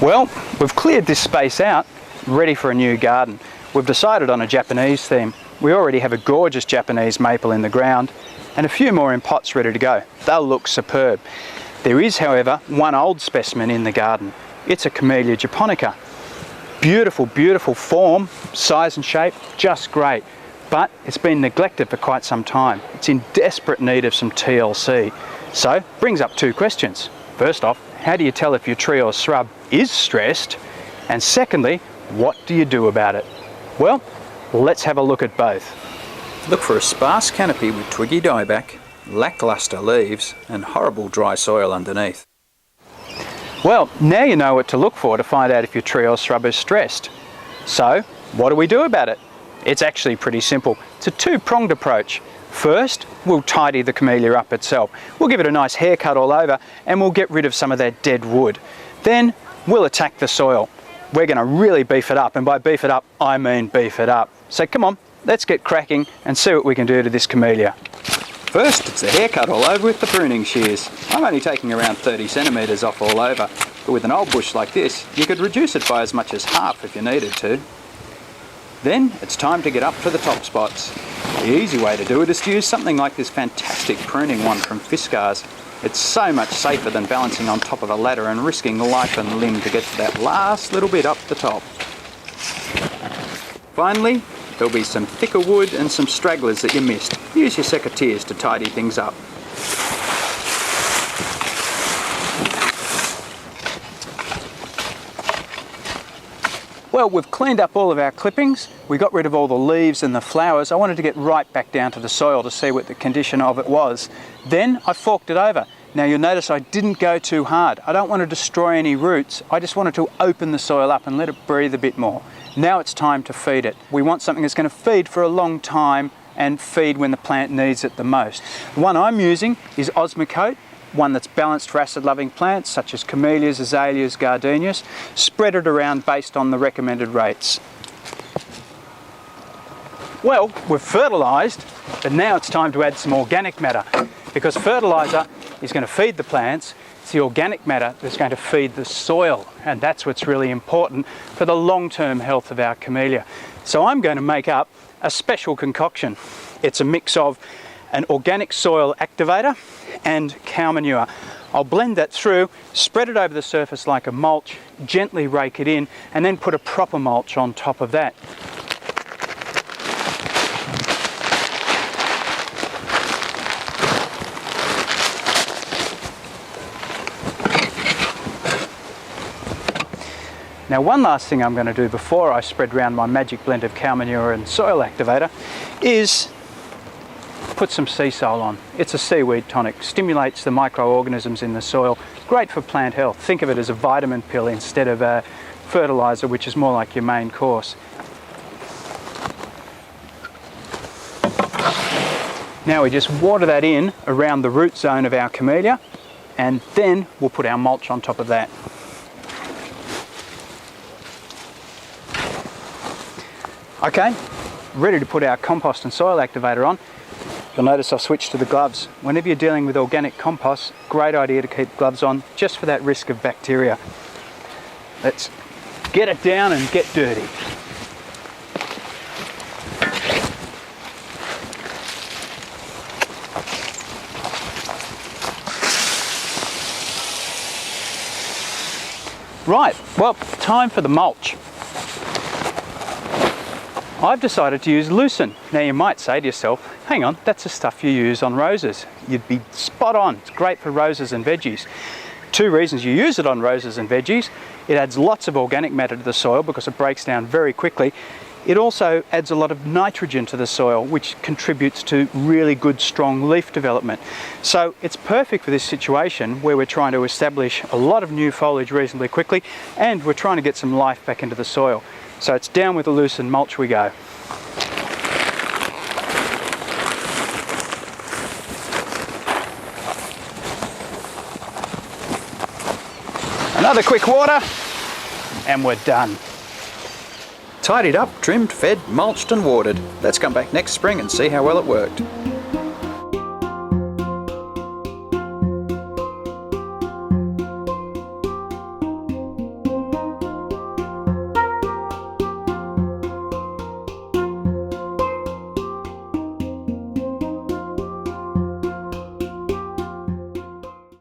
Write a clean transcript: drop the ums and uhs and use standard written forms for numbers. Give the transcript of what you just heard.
Well, we've cleared this space out, ready for a new garden. We've decided on a Japanese theme. We already have a gorgeous Japanese maple in the ground and a few more in pots ready to go. They'll look superb. There is, however, one old specimen in the garden. It's a Camellia japonica. Beautiful, beautiful form, size and shape, just great. But it's been neglected for quite some time. It's in desperate need of some TLC. So, brings up two questions. First off, how do you tell if your tree or shrub is stressed? And secondly, what do you do about it? Well, let's have a look at both. Look for a sparse canopy with twiggy dieback, lackluster leaves and horrible dry soil underneath. Well, now you know what to look for to find out if your tree or shrub is stressed. So, what do we do about it? It's actually pretty simple. It's a two-pronged approach. First, we'll tidy the Camellia up itself. We'll give it a nice haircut all over and we'll get rid of some of that dead wood. Then we'll attack the soil. We're going to really beef it up, and by beef it up, I mean beef it up. So come on, let's get cracking and see what we can do to this Camellia. First, it's a haircut all over with the pruning shears. I'm only taking around 30 centimetres off all over, but with an old bush like this, you could reduce it by as much as half if you needed to. Then it's time to get up to the top spots. The easy way to do it is to use something like this fantastic pruning one from Fiskars. It's so much safer than balancing on top of a ladder and risking life and limb to get to that last little bit up the top. Finally, there'll be some thicker wood and some stragglers that you missed. Use your secateurs to tidy things up. Well, we've cleaned up all of our clippings, we got rid of all the leaves and the flowers. I wanted to get right back down to the soil to see what the condition of it was. Then I forked it over. Now you'll notice I didn't go too hard. I don't want to destroy any roots, I just wanted to open the soil up and let it breathe a bit more. Now it's time to feed it. We want something that's going to feed for a long time and feed when the plant needs it the most. The one I'm using is Osmocote, one that's balanced for acid-loving plants such as camellias, azaleas, gardenias. Spread it around based on the recommended rates. Well, we've fertilised, but now it's time to add some organic matter, because fertiliser is going to feed the plants. It's the organic matter that's going to feed the soil, and that's what's really important for the long-term health of our Camellia. So I'm going to make up a special concoction. It's a mix of an organic soil activator and cow manure. I'll blend that through, spread it over the surface like a mulch, gently rake it in, and then put a proper mulch on top of that. Now, one last thing I'm going to do before I spread around my magic blend of cow manure and soil activator is put some sea salt on. It's a seaweed tonic, stimulates the microorganisms in the soil, great for plant health. Think of it as a vitamin pill instead of a fertiliser, which is more like your main course. Now we just water that in around the root zone of our Camellia, and then we'll put our mulch on top of that. Okay, ready to put our compost and soil activator on. You'll notice I've switched to the gloves. Whenever you're dealing with organic compost, great idea to keep gloves on just for that risk of bacteria. Let's get it down and get dirty. Right, well, time for the mulch. I've decided to use lucerne. Now you might say to yourself, hang on, that's the stuff you use on roses. You'd be spot on, it's great for roses and veggies. Two reasons you use it on roses and veggies: it adds lots of organic matter to the soil because it breaks down very quickly. It also adds a lot of nitrogen to the soil, which contributes to really good strong leaf development. So it's perfect for this situation where we're trying to establish a lot of new foliage reasonably quickly, and we're trying to get some life back into the soil. So it's down with the lucerne mulch we go. Another quick water, and we're done. Tidied up, trimmed, fed, mulched and watered. Let's come back next spring and see how well it worked.